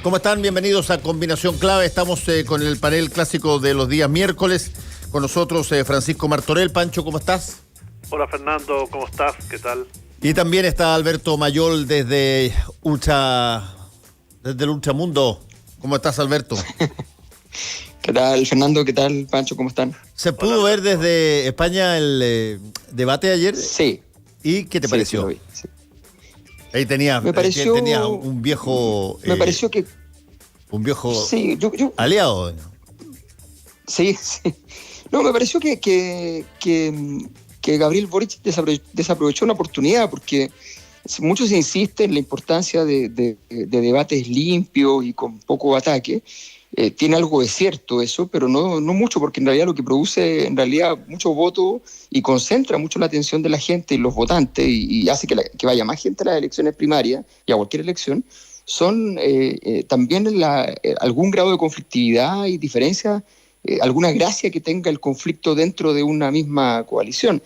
¿Cómo están? Bienvenidos a Combinación Clave. Estamos con el panel clásico de los días miércoles. Con nosotros Francisco Martorell. Pancho, ¿cómo estás? Hola Fernando, ¿cómo estás? ¿Qué tal? Y también está Alberto Mayol desde el Ultramundo. ¿Cómo estás, Alberto? ¿Qué tal, Fernando? ¿Qué tal, Pancho? ¿Cómo están? ¿Se pudo ver desde España el debate de ayer? Sí. ¿Y qué te pareció? Sí, lo vi, sí. Ahí tenía un viejo... Me pareció que... Un viejo sí, aliado. Sí. No, me pareció que Gabriel Boric desaprovechó una oportunidad, porque mucho se insiste en la importancia de debates limpios y con poco ataque. Tiene algo de cierto eso, pero no mucho, porque en realidad lo que produce mucho voto y concentra mucho la atención de la gente y los votantes y hace que vaya más gente a las elecciones primarias y a cualquier elección, son también algún grado de conflictividad y diferencia, alguna gracia que tenga el conflicto dentro de una misma coalición.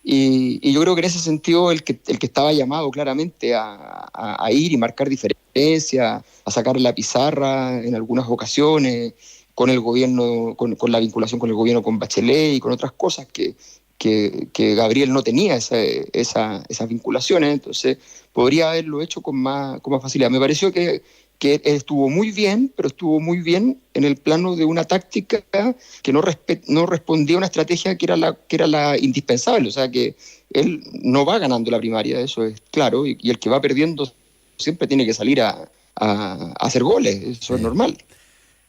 Y yo creo que en ese sentido el que estaba llamado claramente a ir y marcar diferencia, a sacar la pizarra en algunas ocasiones, con el gobierno, con la vinculación con el gobierno, con Bachelet y con otras cosas que Gabriel no tenía esas vinculaciones, entonces podría haberlo hecho con más facilidad. Me pareció que estuvo muy bien, pero estuvo muy bien en el plano de una táctica que no respondía a una estrategia que era la indispensable. O sea, que él no va ganando la primaria, eso es claro, y el que va perdiendo siempre tiene que salir a hacer goles, eso es normal.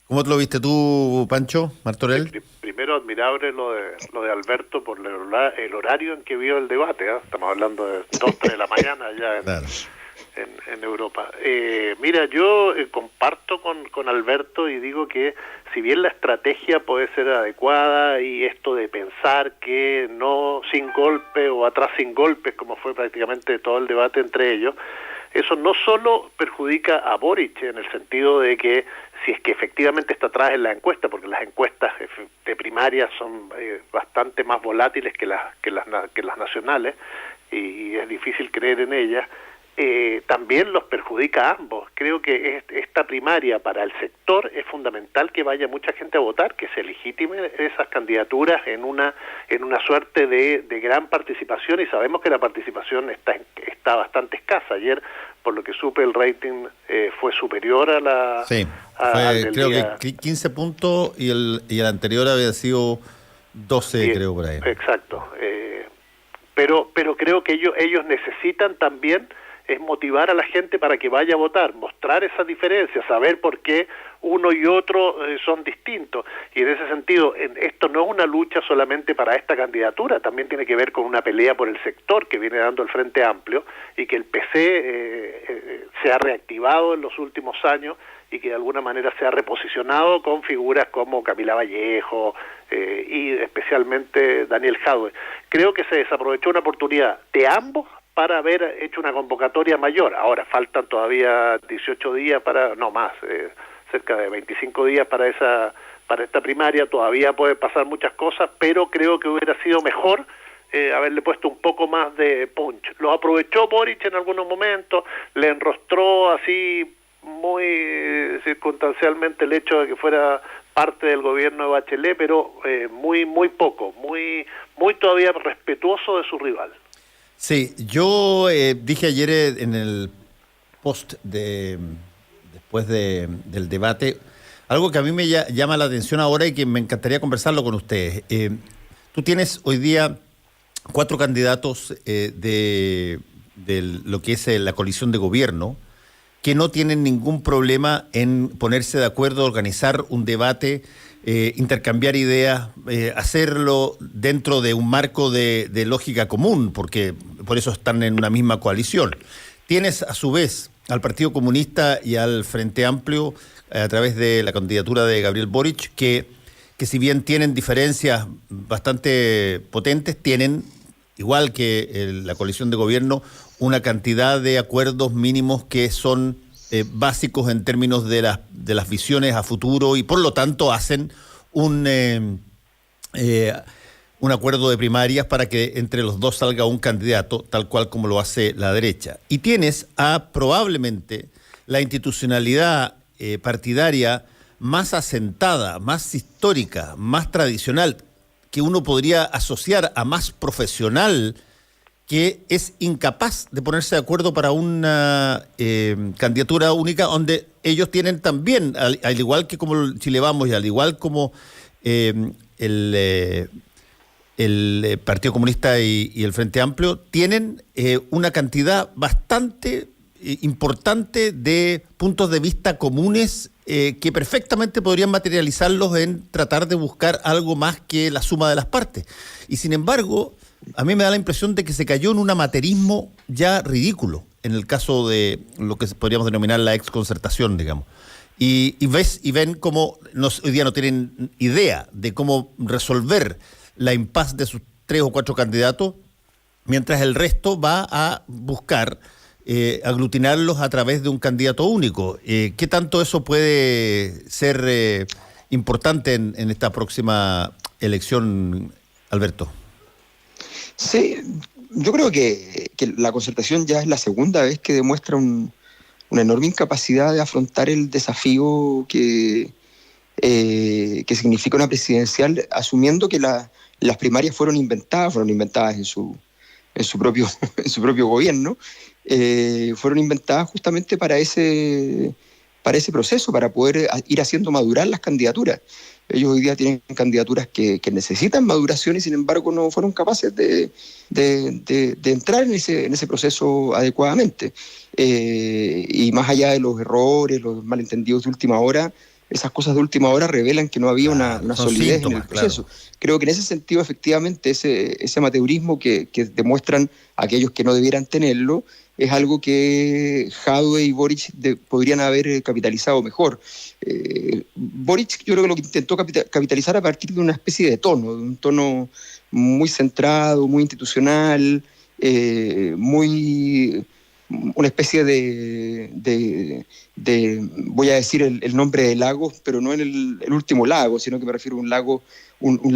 ¿Cómo te lo viste tú, Pancho Martorell? Primero, admirable lo de Alberto por el horario en que vio el debate, ¿eh? Estamos hablando de 2, 3 de la mañana ya Claro. En Europa. Mira, yo comparto con Alberto y digo que si bien la estrategia puede ser adecuada y esto de pensar que no sin golpe o atrás sin golpes, como fue prácticamente todo el debate entre ellos, eso no solo perjudica a Boric en el sentido de que si es que efectivamente está atrás en la encuesta, porque las encuestas de primaria son bastante más volátiles que las nacionales y es difícil creer en ellas, también los perjudica a ambos. Creo que esta primaria para el sector es fundamental que vaya mucha gente a votar, que se legitimen esas candidaturas en una suerte de gran participación, y sabemos que la participación está bastante escasa. Ayer, por lo que supe, el rating fue superior a la... Sí, creo que 15 puntos y el anterior había sido 12, sí, creo, por ahí. Exacto. Pero creo que ellos necesitan también es motivar a la gente para que vaya a votar, mostrar esa diferencia, saber por qué uno y otro son distintos. Y en ese sentido, esto no es una lucha solamente para esta candidatura, también tiene que ver con una pelea por el sector que viene dando el Frente Amplio y que el PC se ha reactivado en los últimos años y que de alguna manera se ha reposicionado con figuras como Camila Vallejo y especialmente Daniel Jadwe. Creo que se desaprovechó una oportunidad de ambos para haber hecho una convocatoria mayor. Ahora faltan todavía 18 días cerca de 25 días para esta primaria. Todavía puede pasar muchas cosas, pero creo que hubiera sido mejor haberle puesto un poco más de punch. Lo aprovechó Boric en algunos momentos, le enrostró así muy circunstancialmente el hecho de que fuera parte del gobierno de Bachelet, pero muy poco, muy todavía respetuoso de su rival. Sí, yo dije ayer en el post después del debate, algo que a mí me llama la atención ahora y que me encantaría conversarlo con ustedes. Tú tienes hoy día 4 candidatos de lo que es la coalición de gobierno que no tienen ningún problema en ponerse de acuerdo, organizar un debate, intercambiar ideas, hacerlo dentro de un marco de lógica común, porque por eso están en una misma coalición. Tienes a su vez al Partido Comunista y al Frente Amplio a través de la candidatura de Gabriel Boric, que si bien tienen diferencias bastante potentes, tienen, igual que la coalición de gobierno, una cantidad de acuerdos mínimos que son básicos en términos de las visiones a futuro y por lo tanto hacen un acuerdo de primarias para que entre los dos salga un candidato, tal cual como lo hace la derecha. Y tienes a probablemente la institucionalidad partidaria más asentada, más histórica, más tradicional, que uno podría asociar a más profesional, que es incapaz de ponerse de acuerdo para una candidatura única, donde ellos tienen también, al igual que como el Chile Vamos y al igual como el Partido Comunista y el Frente Amplio, tienen una cantidad bastante importante de puntos de vista comunes que perfectamente podrían materializarlos en tratar de buscar algo más que la suma de las partes. Y sin embargo, a mí me da la impresión de que se cayó en un amateurismo ya ridículo, en el caso de lo que podríamos denominar la exconcertación, digamos. Y ven cómo hoy día no tienen idea de cómo resolver la impasse de sus 3 o 4 candidatos, mientras el resto va a buscar aglutinarlos a través de un candidato único. ¿Qué tanto eso puede ser importante en esta próxima elección, Alberto? Sí, yo creo que la concertación ya es la segunda vez que demuestra una enorme incapacidad de afrontar el desafío que significa una presidencial, asumiendo que las primarias fueron inventadas en su propio gobierno, fueron inventadas justamente para ese proceso, para poder ir haciendo madurar las candidaturas. Ellos hoy día tienen candidaturas que necesitan maduración y sin embargo no fueron capaces de entrar en ese proceso adecuadamente. Y más allá de los errores, los malentendidos de última hora, esas cosas de última hora revelan que no había una solidez en el proceso. Claro. Creo que en ese sentido, efectivamente, ese amateurismo que demuestran aquellos que no debieran tenerlo, es algo que Jadwe y Boric podrían haber capitalizado mejor. Boric yo creo que lo que intentó capitalizar a partir de una especie de un tono muy centrado, muy institucional, una especie de voy a decir el nombre de lagos, pero no en el último lago, sino que me refiero a un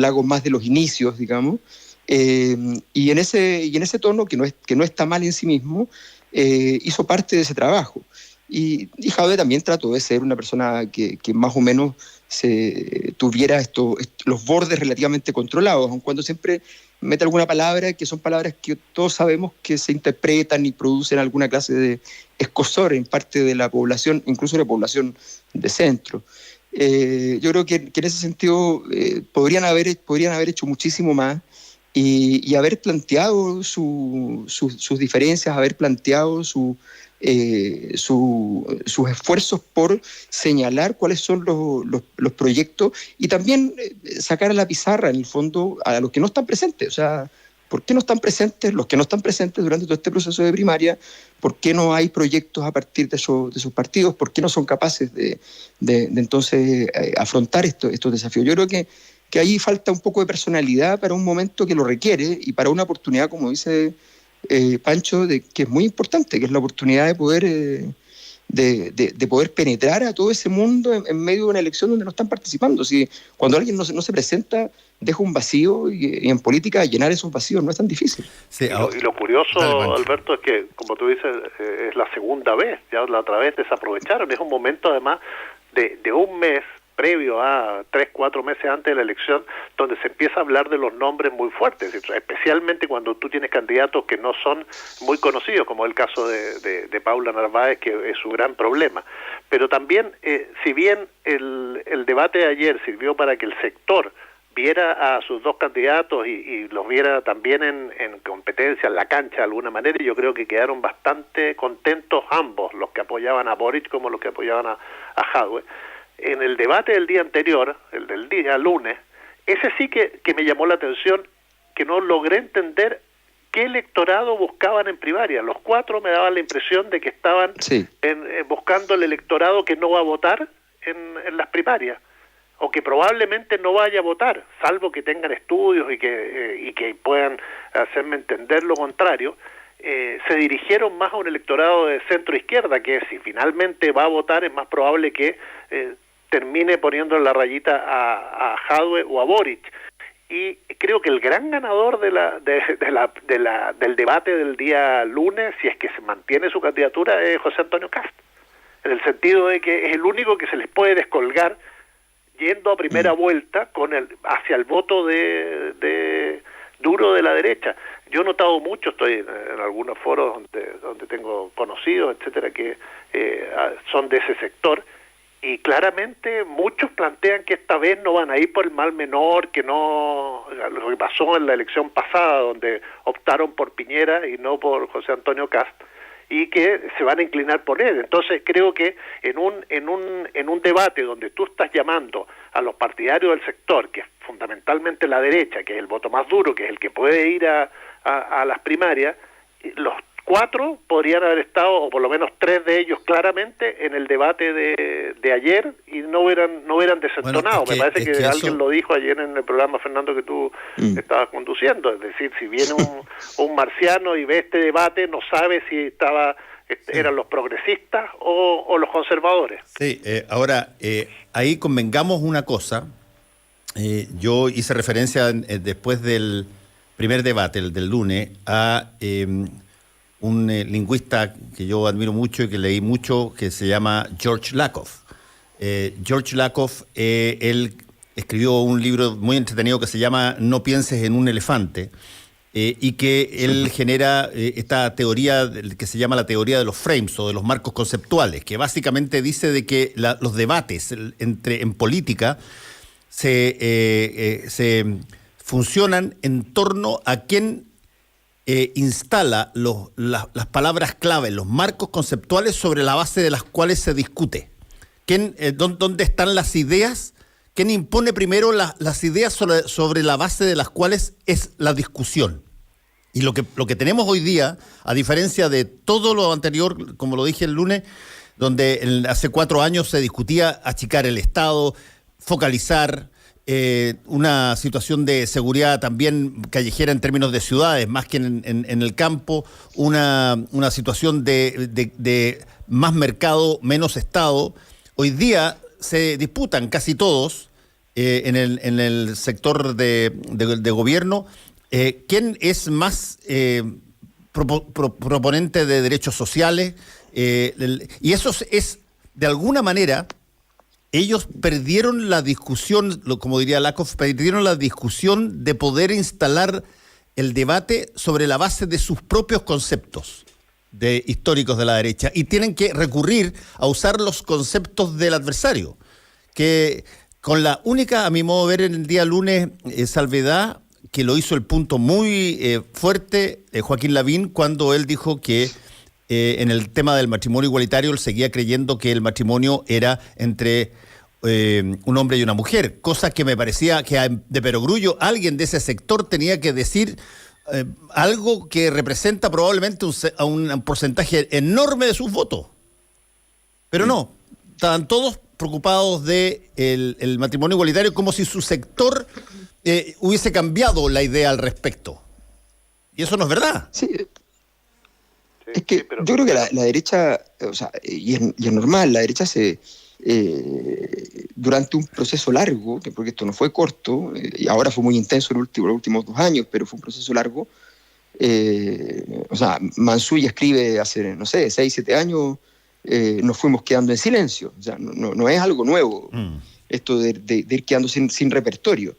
lago más de los inicios, digamos. Y en ese tono, que no está mal en sí mismo, hizo parte de ese trabajo. Y Jadwe también trató de ser una persona que más o menos tuviera los bordes relativamente controlados, aun cuando siempre mete alguna palabra que son palabras que todos sabemos que se interpretan y producen alguna clase de escozor en parte de la población, incluso de la población de centro. Yo creo que en ese sentido podrían haber hecho muchísimo más y haber planteado sus diferencias, haber planteado sus esfuerzos por señalar cuáles son los proyectos y también sacar a la pizarra, en el fondo, a los que no están presentes. O sea, ¿por qué no están presentes los que no están presentes durante todo este proceso de primaria? ¿Por qué no hay proyectos a partir de sus partidos? ¿Por qué no son capaces de entonces afrontar estos desafíos? Yo creo que ahí falta un poco de personalidad para un momento que lo requiere y para una oportunidad, como dice Pancho, que es muy importante, que es la oportunidad de poder penetrar a todo ese mundo en medio de una elección donde no están participando. Si cuando alguien no se presenta, deja un vacío y en política llenar esos vacíos no es tan difícil. Sí, y lo curioso, Alberto, es que, como tú dices, es la segunda vez, ya la otra vez desaprovecharon. Es un momento además de un mes previo a 3-4 meses antes de la elección, donde se empieza a hablar de los nombres muy fuertes, especialmente cuando tú tienes candidatos que no son muy conocidos, como el caso de Paula Narváez, que es su gran problema. Pero también, si bien el debate de ayer sirvió para que el sector viera a sus dos candidatos y los viera también en competencia, en la cancha de alguna manera, y yo creo que quedaron bastante contentos ambos, los que apoyaban a Boric como los que apoyaban a Jadwe. En el debate del día anterior, el del día lunes, ese sí que me llamó la atención, que no logré entender qué electorado buscaban en primaria. Los 4 me daban la impresión de que estaban buscando el electorado que no va a votar en las primarias, o que probablemente no vaya a votar, salvo que tengan estudios y que puedan hacerme entender lo contrario. Se dirigieron más a un electorado de centro-izquierda, que si finalmente va a votar es más probable que termine poniendo la rayita a Jadwe o a Boric. Y creo que el gran ganador del debate del día lunes, si es que se mantiene su candidatura, es José Antonio Kast. en el sentido de que es el único que se les puede descolgar yendo a primera vuelta hacia el voto de duro de la derecha. Yo he notado mucho, estoy en algunos foros donde tengo conocidos, etcétera, que son de ese sector, y claramente muchos plantean que esta vez no van a ir por el mal menor, que no lo que pasó en la elección pasada, donde optaron por Piñera y no por José Antonio Kast, y que se van a inclinar por él. Entonces creo que en un debate donde tú estás llamando a los partidarios del sector, que es fundamentalmente la derecha, que es el voto más duro, que es el que puede ir a las primarias, los 4 podrían haber estado, o por lo menos 3 de ellos claramente, en el debate de ayer, y no hubieran desentonado. Bueno, me parece que alguien eso lo dijo ayer en el programa, Fernando, que tú estabas conduciendo. Es decir, si viene un marciano y ve este debate, no sabe si eran los progresistas o los conservadores. Sí, ahora, ahí convengamos una cosa. Yo hice referencia después del primer debate, el del lunes, a un lingüista que yo admiro mucho y que leí mucho, que se llama George Lakoff. George Lakoff, él escribió un libro muy entretenido que se llama No pienses en un elefante, y que él genera esta teoría que se llama la teoría de los frames o de los marcos conceptuales, que básicamente dice de que los debates en política se funcionan en torno a quién instala las palabras clave, los marcos conceptuales sobre la base de las cuales se discute. ¿Dónde están las ideas? ¿Quién impone primero las ideas sobre la base de las cuales es la discusión? Y lo que tenemos hoy día, a diferencia de todo lo anterior, como lo dije el lunes, donde hace 4 años se discutía achicar el Estado, focalizar una situación de seguridad también callejera en términos de ciudades, más que en el campo, una situación de más mercado, menos Estado. Hoy día se disputan casi todos en el sector de gobierno quién es más proponente de derechos sociales, y eso es de alguna manera. Ellos perdieron la discusión, como diría Lakoff, perdieron la discusión de poder instalar el debate sobre la base de sus propios conceptos históricos de la derecha, y tienen que recurrir a usar los conceptos del adversario, que con la única, a mi modo de ver, en el día lunes, salvedad, que lo hizo el punto muy fuerte Joaquín Lavín, cuando él dijo que en el tema del matrimonio igualitario él seguía creyendo que el matrimonio era entre un hombre y una mujer, cosa que me parecía que de perogrullo alguien de ese sector tenía que decir algo que representa probablemente un porcentaje enorme de sus votos. Pero no, estaban todos preocupados de el matrimonio igualitario, como si su sector hubiese cambiado la idea al respecto. Y eso no es verdad. Sí. Es que yo creo que la derecha, o sea, y es normal, la derecha durante un proceso largo, porque esto no fue corto, y ahora fue muy intenso los últimos 2 años, pero fue un proceso largo. O sea, Mansuy escribe hace, no sé, 6, 7 años, nos fuimos quedando en silencio. O sea, no es algo nuevo, esto de ir quedando sin repertorio.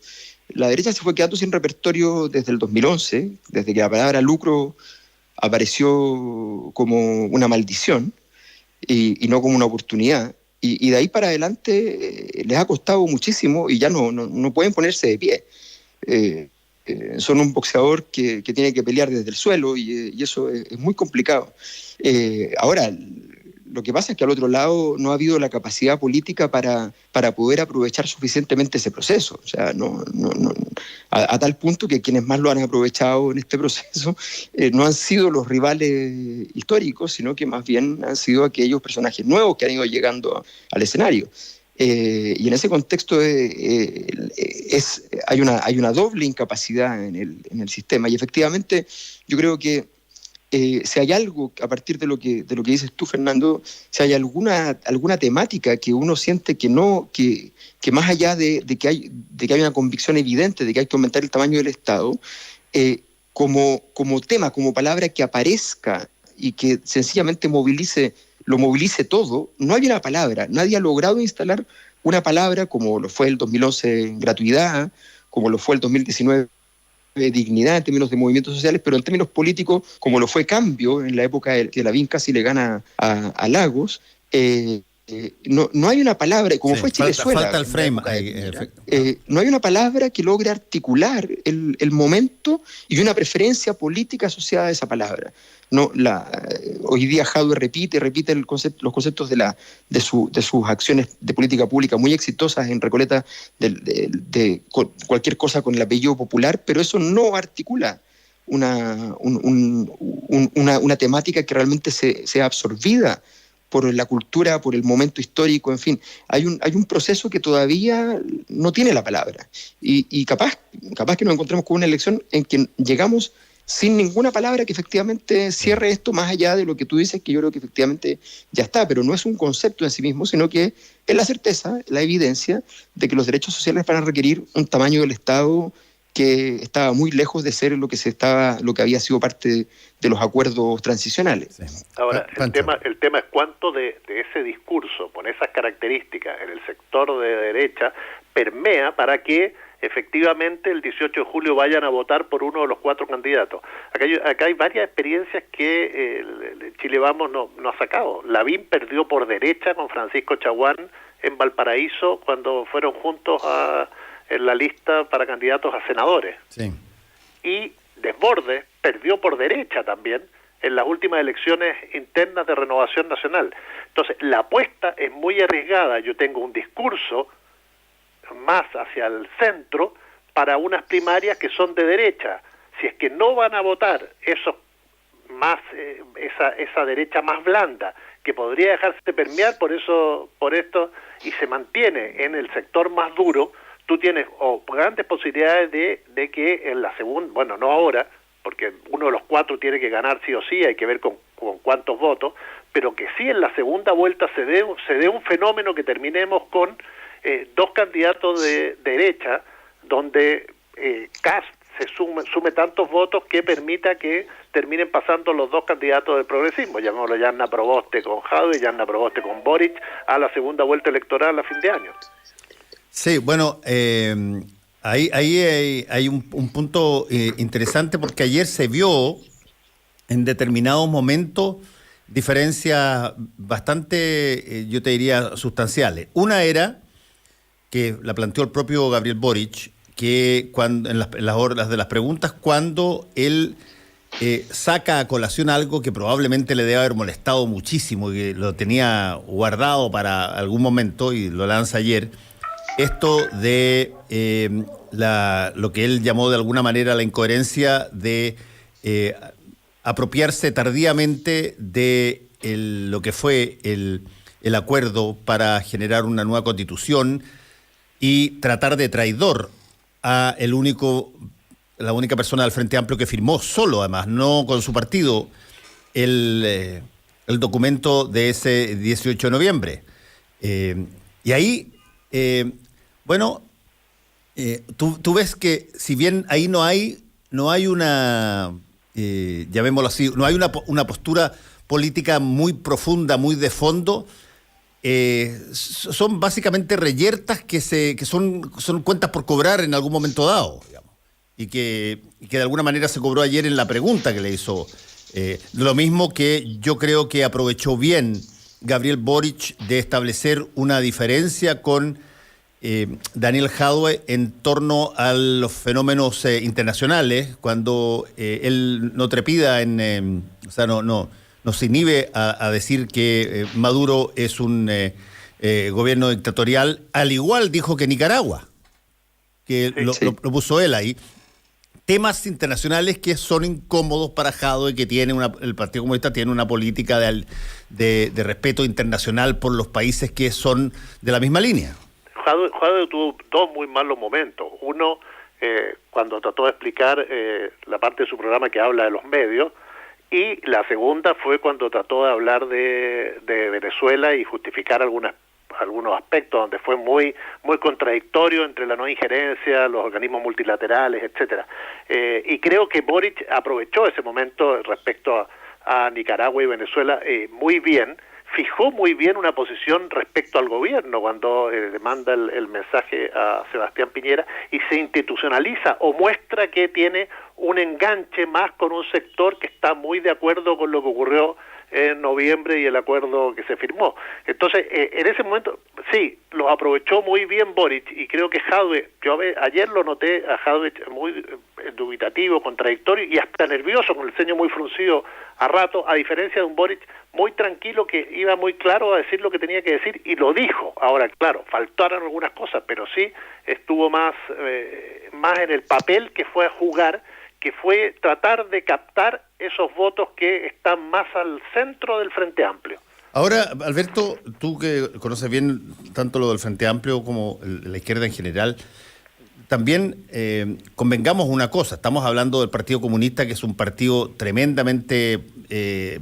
La derecha se fue quedando sin repertorio desde el 2011, desde que la palabra lucro apareció como una maldición y no como una oportunidad. Y de ahí para adelante les ha costado muchísimo y ya no pueden ponerse de pie. Son un boxeador que tiene que pelear desde el suelo y eso es muy complicado. Ahora, lo que pasa es que al otro lado no ha habido la capacidad política para poder aprovechar suficientemente ese proceso. O sea, a tal punto que quienes más lo han aprovechado en este proceso no han sido los rivales históricos, sino que más bien han sido aquellos personajes nuevos que han ido llegando al escenario. Y en ese contexto hay una doble incapacidad en el sistema. Y efectivamente yo creo que si hay algo, a partir de lo que dices tú, Fernando, si hay alguna temática que uno siente que más allá de que hay una convicción evidente de que hay que aumentar el tamaño del Estado, como tema, como palabra que aparezca y que sencillamente movilice lo movilice todo, no hay una palabra. Nadie ha logrado instalar una palabra como lo fue el 2011 gratuidad, como lo fue el 2019 dignidad en términos de movimientos sociales, pero en términos políticos, como lo fue cambio en la época que Lavín casi le gana a Lagos, no hay una palabra, como fue Chilezuela. Falta el frame. No hay una palabra que logre articular el momento y una preferencia política asociada a esa palabra. Hoy día Jadwe repite los conceptos de sus acciones de política pública muy exitosas en Recoleta de cualquier cosa con el apellido popular, pero eso no articula una temática que realmente sea absorbida por la cultura, por el momento histórico, en fin. Hay un proceso que todavía no tiene la palabra. Y capaz que nos encontremos con una elección en que llegamos sin ninguna palabra que efectivamente cierre esto, más allá de lo que tú dices, que yo creo que efectivamente ya está, pero no es un concepto en sí mismo, sino que es la certeza, la evidencia de que los derechos sociales van a requerir un tamaño del Estado que estaba muy lejos de ser lo que había sido parte de los acuerdos transicionales. Sí. Ahora, el tema es cuánto de ese discurso, con esas características en el sector de derecha, permea para que efectivamente el 18 de julio vayan a votar por uno de los 4 candidatos. Acá hay varias experiencias que el Chile Vamos no ha sacado. Lavín perdió por derecha con Francisco Chaguán en Valparaíso cuando fueron juntos en la lista para candidatos a senadores. Sí. Y Desbordes perdió por derecha también en las últimas elecciones internas de Renovación Nacional. Entonces, la apuesta es muy arriesgada. Yo tengo un discurso más hacia el centro para unas primarias que son de derecha. Si es que no van a votar esa derecha más blanda, que podría dejarse permear por esto, y se mantiene en el sector más duro, tú tienes grandes posibilidades de que en la segunda, bueno, no ahora, porque uno de los 4 tiene que ganar sí o sí, hay que ver con cuántos votos, pero que sí en la segunda vuelta se dé un fenómeno que terminemos con 2 candidatos de derecha, donde Kast se sume tantos votos que permita que terminen pasando los 2 candidatos del progresismo, llamémoslo Yanna Proboste con Jadwe y Yanna Proboste con Boric, a la segunda vuelta electoral a fin de año. Sí, bueno, ahí hay un punto interesante, porque ayer se vio en determinados momentos diferencias bastante, yo te diría, sustanciales. Una era que la planteó el propio Gabriel Boric, que cuando en las horas de las preguntas, cuando él saca a colación algo que probablemente le debe haber molestado muchísimo y que lo tenía guardado para algún momento y lo lanza ayer, esto de lo que él llamó de alguna manera la incoherencia de apropiarse tardíamente de lo que fue el acuerdo para generar una nueva constitución y tratar de traidor a la única persona del Frente Amplio que firmó solo, además, no con su partido, el documento de ese 18 de noviembre. Y ahí, tú ves que si bien ahí no hay una, llamémoslo así, no hay una postura política muy profunda, muy de fondo, son básicamente reyertas que son cuentas por cobrar en algún momento dado, digamos, y que de alguna manera se cobró ayer en la pregunta que le hizo. Lo mismo que yo creo que aprovechó bien Gabriel Boric de establecer una diferencia con Daniel Jadwe en torno a los fenómenos internacionales, cuando él no trepida no se inhibe a decir que Maduro es un gobierno dictatorial, al igual dijo que Nicaragua, que lo puso él ahí. Temas internacionales que son incómodos para Jadwe, que tiene el Partido Comunista tiene una política de respeto internacional por los países que son de la misma línea. Jadwe tuvo 2 muy malos momentos. Uno, cuando trató de explicar la parte de su programa que habla de los medios, y la segunda fue cuando trató de hablar de Venezuela y justificar algunos aspectos donde fue muy contradictorio entre la no injerencia, los organismos multilaterales, etcétera. Y creo que Boric aprovechó ese momento respecto a Nicaragua y Venezuela muy bien, fijó muy bien una posición respecto al gobierno cuando le manda el mensaje a Sebastián Piñera y se institucionaliza o muestra que tiene un enganche más con un sector que está muy de acuerdo con lo que ocurrió en noviembre y el acuerdo que se firmó. Entonces, en ese momento, sí, lo aprovechó muy bien Boric, y creo que Jadwe, yo ayer lo noté a Jadwe muy dubitativo, contradictorio y hasta nervioso, con el ceño muy fruncido a rato, a diferencia de un Boric muy tranquilo que iba muy claro a decir lo que tenía que decir y lo dijo. Ahora, claro, faltaron algunas cosas, pero sí estuvo más en el papel que fue a jugar, que fue tratar de captar esos votos que están más al centro del Frente Amplio. Ahora, Alberto, tú que conoces bien tanto lo del Frente Amplio como la izquierda en general, también convengamos una cosa, estamos hablando del Partido Comunista, que es un partido tremendamente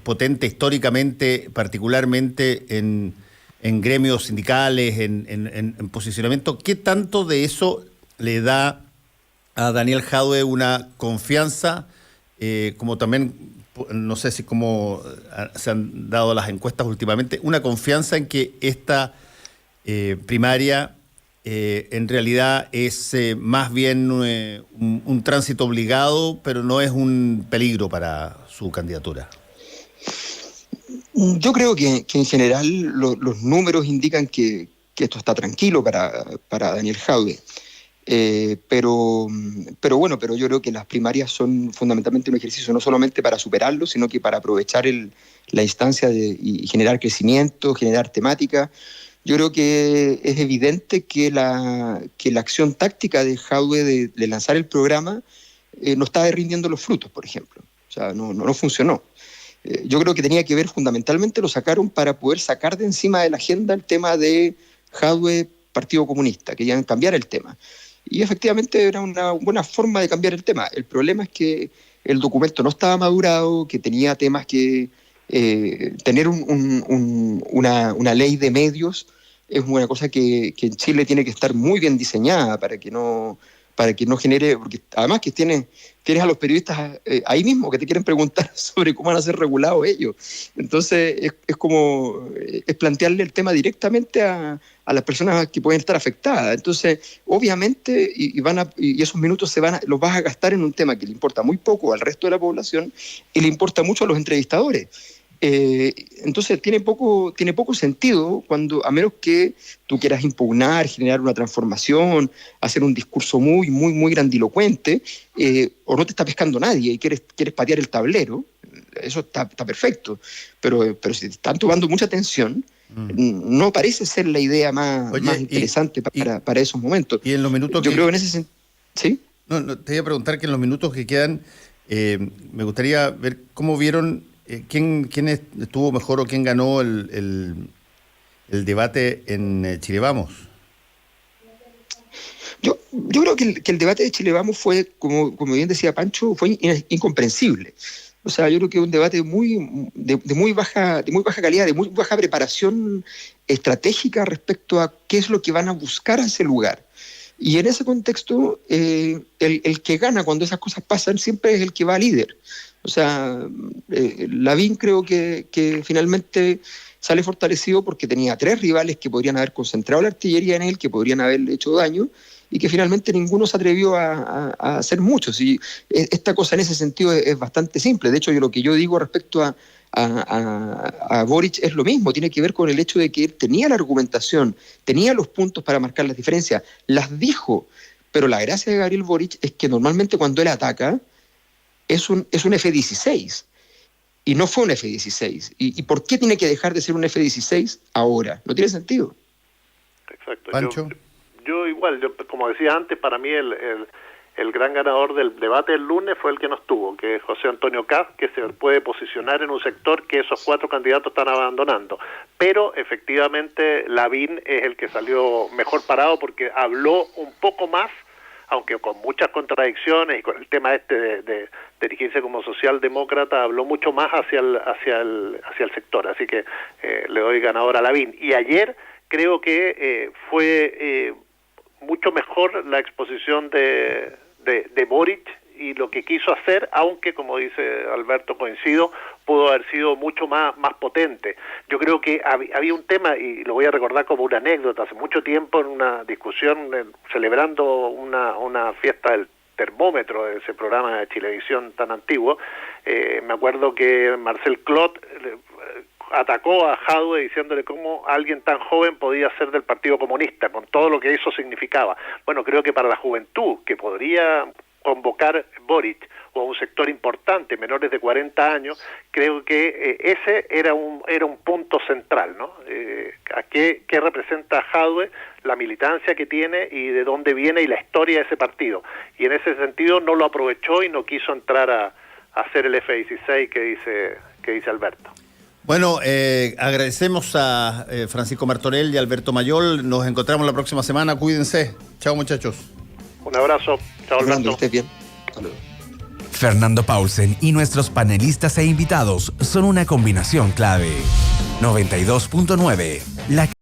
potente históricamente, particularmente en gremios sindicales, en posicionamiento. ¿Qué tanto de eso le da a Daniel Jadwe una confianza, como también, no sé si como se han dado las encuestas últimamente, una confianza en que esta primaria en realidad es más bien un tránsito obligado, pero no es un peligro para su candidatura? Yo creo que en general los números indican que esto está tranquilo para Daniel Jadwe. Pero yo creo que las primarias son fundamentalmente un ejercicio no solamente para superarlo, sino que para aprovechar la instancia y generar crecimiento, generar temática. Yo creo que es evidente que la acción táctica de Jadwe de lanzar el programa no está rindiendo los frutos, por ejemplo. O sea, no funcionó. Yo creo que tenía que ver fundamentalmente, lo sacaron para poder sacar de encima de la agenda el tema de Jadwe, Partido Comunista, querían cambiar el tema. Y efectivamente era una buena forma de cambiar el tema. El problema es que el documento no estaba madurado, que tenía temas que tener una ley de medios es una cosa que en Chile tiene que estar muy bien diseñada para que no genere, porque además que tienes a los periodistas ahí mismo que te quieren preguntar sobre cómo van a ser regulados ellos. Entonces es plantearle el tema directamente a las personas que pueden estar afectadas. Entonces, obviamente, y esos minutos los vas a gastar en un tema que le importa muy poco al resto de la población y le importa mucho a los entrevistadores. Entonces tiene poco sentido a menos que tú quieras impugnar, generar una transformación, hacer un discurso muy, muy, muy grandilocuente, o no te está pescando nadie y quieres patear el tablero. Eso está perfecto, pero si te están tomando mucha atención, no parece ser la idea más interesante para esos momentos. Y en los minutos yo creo que en ese sentido, ¿sí? No, te iba a preguntar que en los minutos que quedan, me gustaría ver cómo vieron quién estuvo mejor o quién ganó el debate en Chile Vamos. Yo creo que el debate de Chile Vamos fue, como bien decía Pancho, fue incomprensible. O sea, yo creo que es un debate de muy baja calidad, de muy baja preparación estratégica respecto a qué es lo que van a buscar a ese lugar. Y en ese contexto, el que gana cuando esas cosas pasan siempre es el que va líder. O sea, Lavín creo que finalmente sale fortalecido porque tenía 3 rivales que podrían haber concentrado la artillería en él, que podrían haberle hecho daño, y que finalmente ninguno se atrevió a hacer mucho. Y esta cosa en ese sentido es bastante simple. De hecho, lo que yo digo respecto a Boric es lo mismo, tiene que ver con el hecho de que él tenía la argumentación, tenía los puntos para marcar las diferencias, las dijo, pero la gracia de Gabriel Boric es que normalmente cuando él ataca es un F-16 y no fue un F-16. ¿Y por qué tiene que dejar de ser un F-16 ahora? No tiene sentido. Exacto. Pancho. Yo igual, como decía antes, para mí el gran ganador del debate del lunes fue el que no estuvo, que es José Antonio Kast, que se puede posicionar en un sector que esos 4 candidatos están abandonando. Pero efectivamente Lavín es el que salió mejor parado porque habló un poco más, aunque con muchas contradicciones y con el tema de dirigirse como socialdemócrata, habló mucho más hacia el sector. Así que le doy ganador a Lavín. Y ayer creo que fue mucho mejor la exposición de Boric y lo que quiso hacer, aunque como dice Alberto, coincido, pudo haber sido mucho más potente. Yo creo que había un tema, y lo voy a recordar como una anécdota, hace mucho tiempo en una discusión celebrando una fiesta del termómetro de ese programa de Chilevisión tan antiguo, me acuerdo que Marcel Clot atacó a Jadwe diciéndole cómo alguien tan joven podía ser del Partido Comunista, con todo lo que eso significaba. Bueno, creo que para la juventud, que podría convocar Boric, o a un sector importante, menores de 40 años, creo que ese era un punto central, ¿no? ¿A qué representa Jadwe, la militancia que tiene y de dónde viene y la historia de ese partido? Y en ese sentido no lo aprovechó y no quiso entrar a hacer el F-16 que dice Alberto. Bueno, agradecemos a Francisco Martorell y Alberto Mayol. Nos encontramos la próxima semana. Cuídense. Chao, muchachos. Un abrazo. Chao, Alberto. Estés bien. Hasta luego. Fernando Paulsen y nuestros panelistas e invitados son una combinación clave. 92.9.